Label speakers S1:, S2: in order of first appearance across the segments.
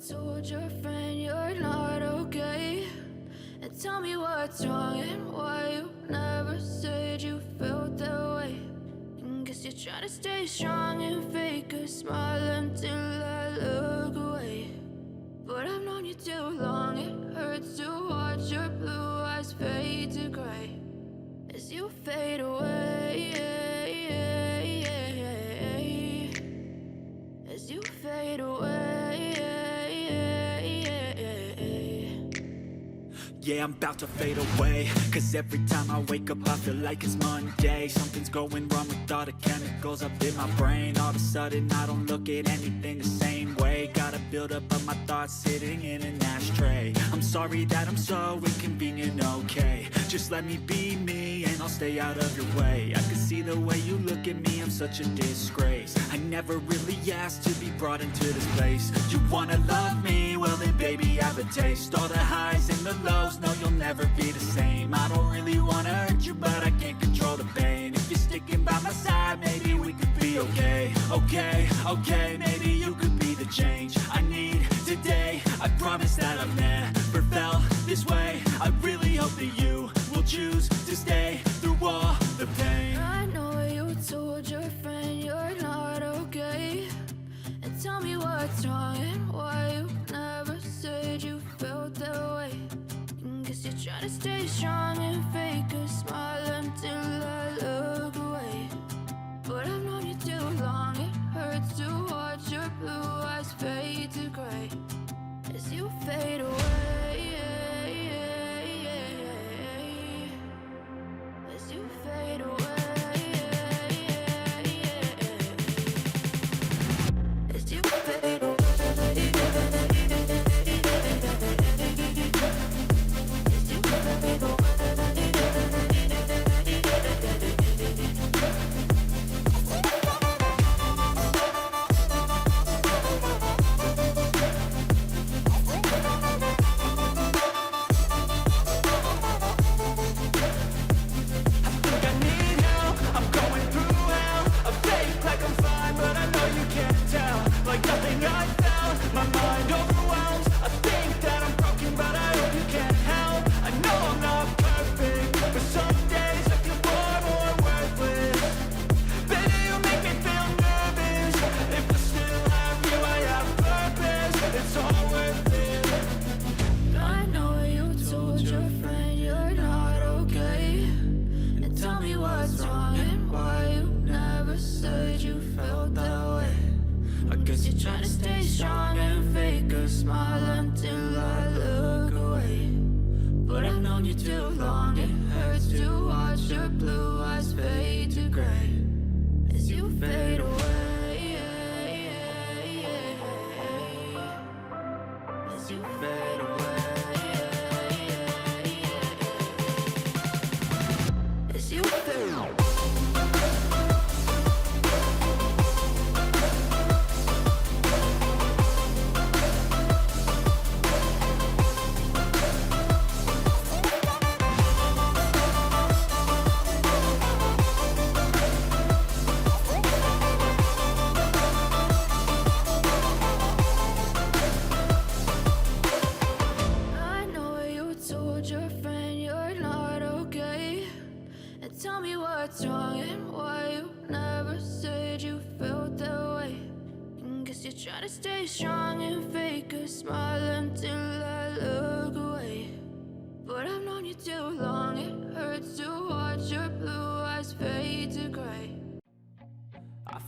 S1: told your friend you're not okay? And tell me what's wrong and why you never said you felt that way. And guess you're trying to stay strong and fake a smile until I look away. But I've known you too long, it hurts to watch your blue eyes fade to gray as you fade away, as you fade away.
S2: Yeah, I'm about to fade away, cause every time I wake up I feel like it's Monday. Something's going wrong with all the chemicals up in my brain. All of a sudden I don't look at anything the same way. Got a buildup of my thoughts sitting in an ashtray. I'm sorry that I'm so inconvenient, okay? Just let me be me and I'll stay out of your way. I can see the way you look at me, I'm such a disgrace. I never really asked to be brought into this place. You wanna love me? Well then baby I have a taste. All the highs and the lows, no you'll never be the same. I don't really wanna hurt you but I can't control the pain. If you're sticking by my side maybe we could be okay. Okay, maybe you could be the change I need today. I promise that I've never felt this way. I really hope that you will choose to stay through all the pain.
S1: I know you told your friend you're not okay. And tell me what's wrong and why you never said you felt that way. And guess you're trying to stay strong and fake a smile until I look away. But I've known you too long, it hurts to watch your blue eyes fade to gray as you fade away, as you fade away, as you fade away.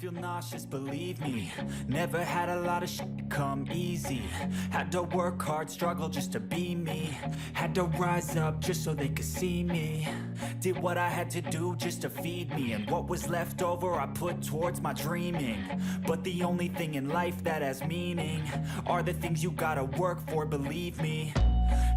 S2: Nauseous, believe me. Never had a lot of shit come easy. Had to work hard, struggle just to be me. Had to rise up just so they could see me. Did what I had to do just to feed me. And what was left over I put towards my dreaming. But the only thing in life that has meaning are the things you gotta work for, believe me.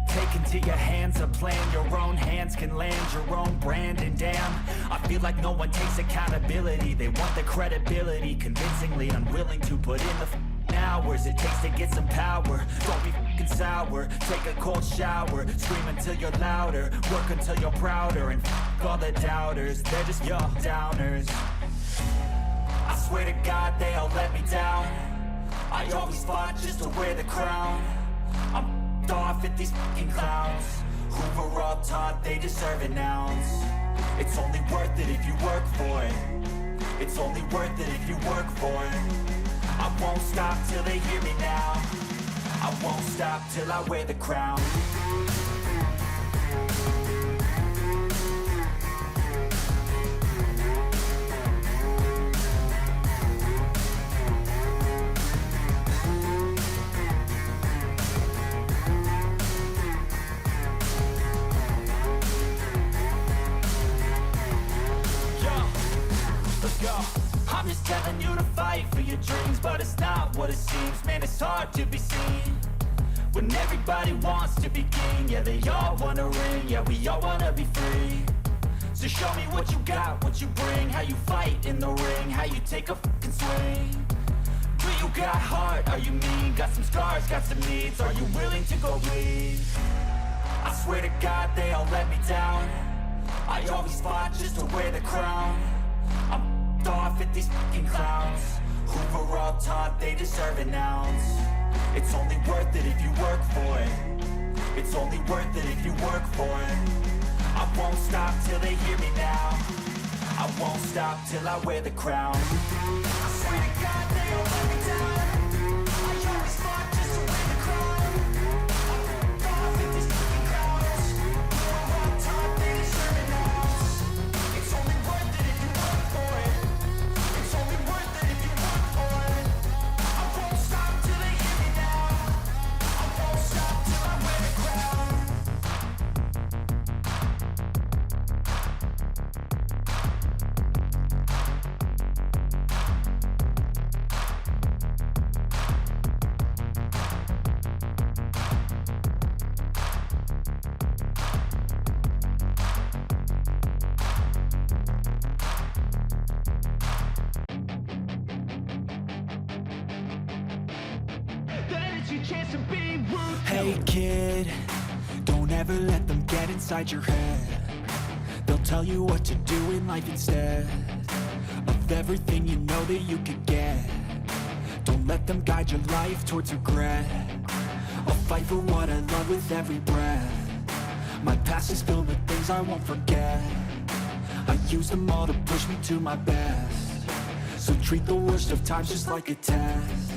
S2: Take into your hands a plan, your own hands can land your own brand. And damn, I feel like no one takes accountability. They want the credibility, convincingly unwilling to put in the hours it takes to get some power. Don't be fucking sour, take a cold shower. Scream until you're louder, work until you're prouder. And fuck all the doubters, they're just your downers. I swear to God they all let me down. I always fought just to wear the crown. I'm off at these fucking clowns who were all taught they deserve an ounce. It's only worth it if you work for it. It's only worth it if you work for it. I won't stop till they hear me now. I won't stop till I wear the crown. I'm just telling you to fight for your dreams, but it's not what it seems. Man, it's hard to be seen when everybody wants to be king. Yeah, they all wanna ring, yeah, we all wanna be free. So show me what you got, what you bring, how you fight in the ring, how you take a fucking swing. Do you got heart, are you mean? Got some scars, got some needs, are you willing to go bleed? I swear to God they all let me down. I always fought just to wear the crown. I'm off at these fucking clowns who were all taught they deserve an ounce. It's only worth it if you work for it. It's only worth it if you work for it. I won't stop till they hear me now. I won't stop till I wear the crown. I swear to God they all let me down. I always fought just to wear the crown. I'm off at these fucking clowns who were all taught they deserve an ounce. It's only worth it if you work for it. It's only worth it if you work for it. I won't stop till they hear me now. I won't stop till I wear the crown. Hey kid, don't ever let them get inside your head. They'll tell you what to do in life instead of everything you know that you could get. Don't let them guide your life towards regret. I'll fight for what I love with every breath. My past is filled with things I won't forget. I use them all to push me to my best. So treat the worst of times just like a test.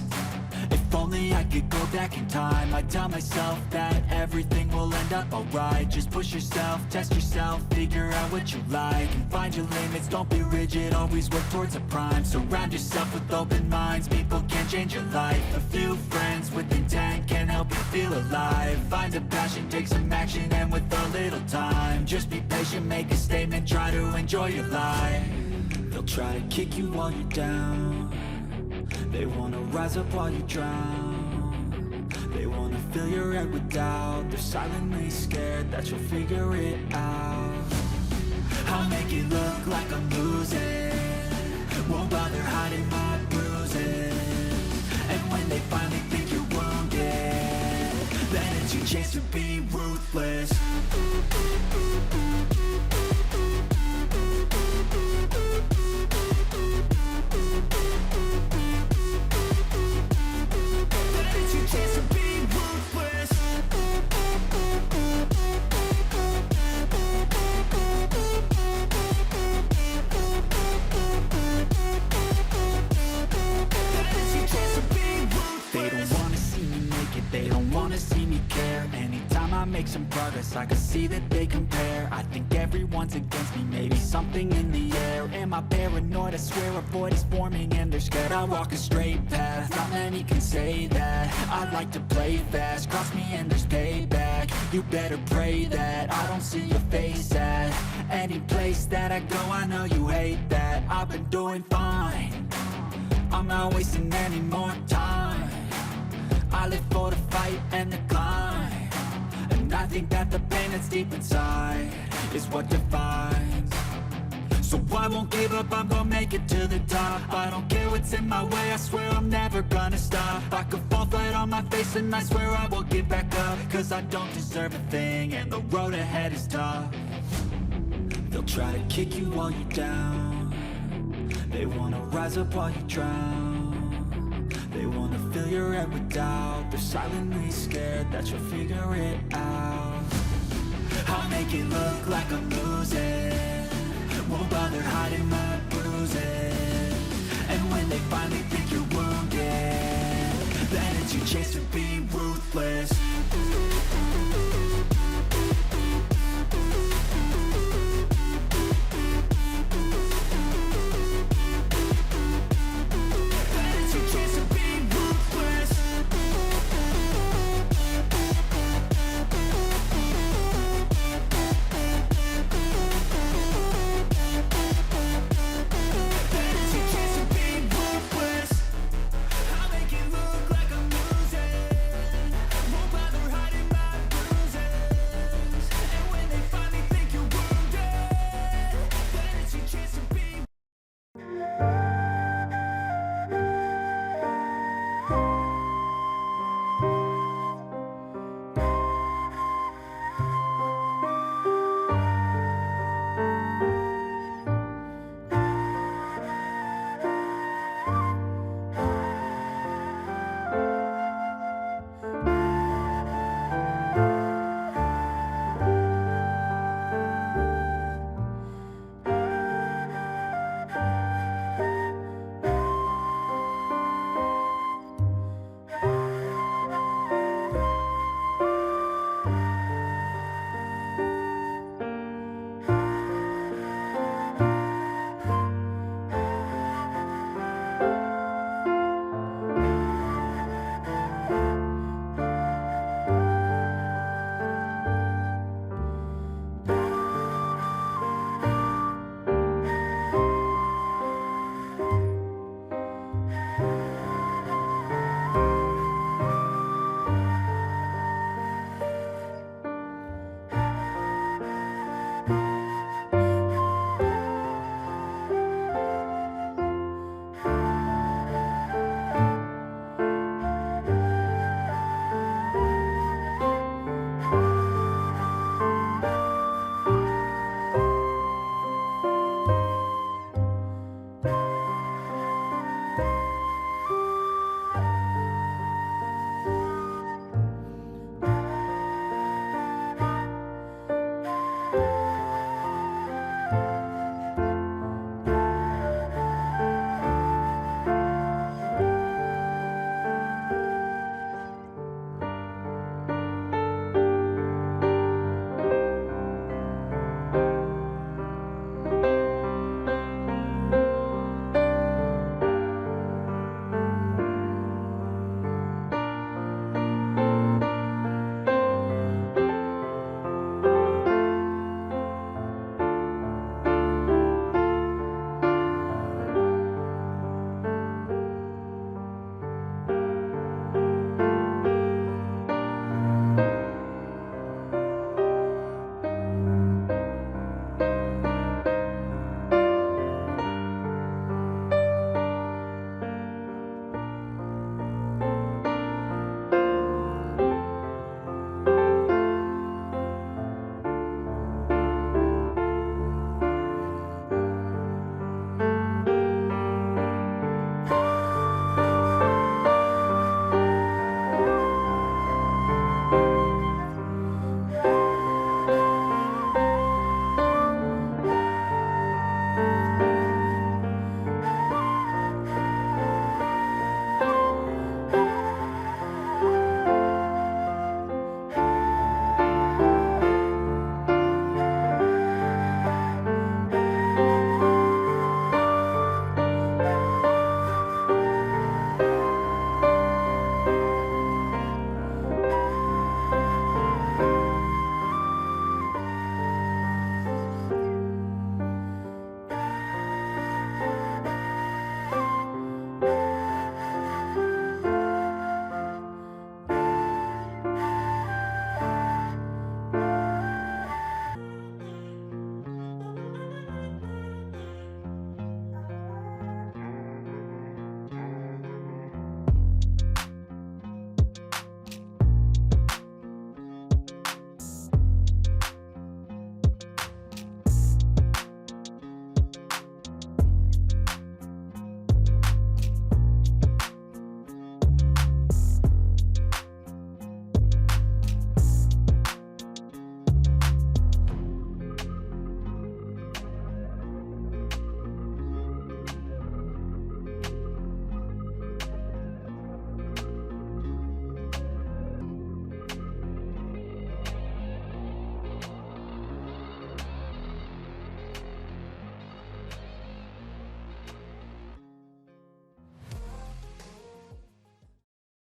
S2: If only I could go back in time, I'd tell myself that everything will end up alright. Just push yourself, test yourself, figure out what you like, and find your limits, don't be rigid, always work towards a prime. Surround yourself with open minds, people can change your life. A few friends with intent can help you feel alive. Find a passion, take some action, and with a little time, just be patient, make a statement, try to enjoy your life. They'll try to kick you while you're down. They wanna rise up while you drown. They wanna fill your head with doubt. They're silently scared that you'll figure it out. I'll make it look like I'm losing, won't bother hiding my bruises. And when they finally think you're wounded, then it's your chance to be ruthless. Make some progress, I can see that they compare. I think everyone's against me, maybe something in the air. Am I paranoid? I swear a void is forming and they're scared. I walk a straight path, not many can say that. I like to play fast, cross me and there's payback. You better pray that I don't see your face at any place that I go. I know you hate that. I've been doing fine, I'm not wasting any more time. I live for the fight and the climb. I think that the pain that's deep inside is what defines. So I won't give up, I'm gonna make it to the top. I don't care what's in my way, I swear I'm never gonna stop. I could fall flat on my face and I swear I won't give back up. Cause I don't deserve a thing and the road ahead is tough. They'll try to kick you while you're down. They wanna rise up while you drown. They wanna fill fill your head with doubt. They're silently scared that you'll figure it out. I'll make it look like I'm losing, won't bother hiding my bruises. And when they finally think you're wounded, then it's your chance to be ruthless.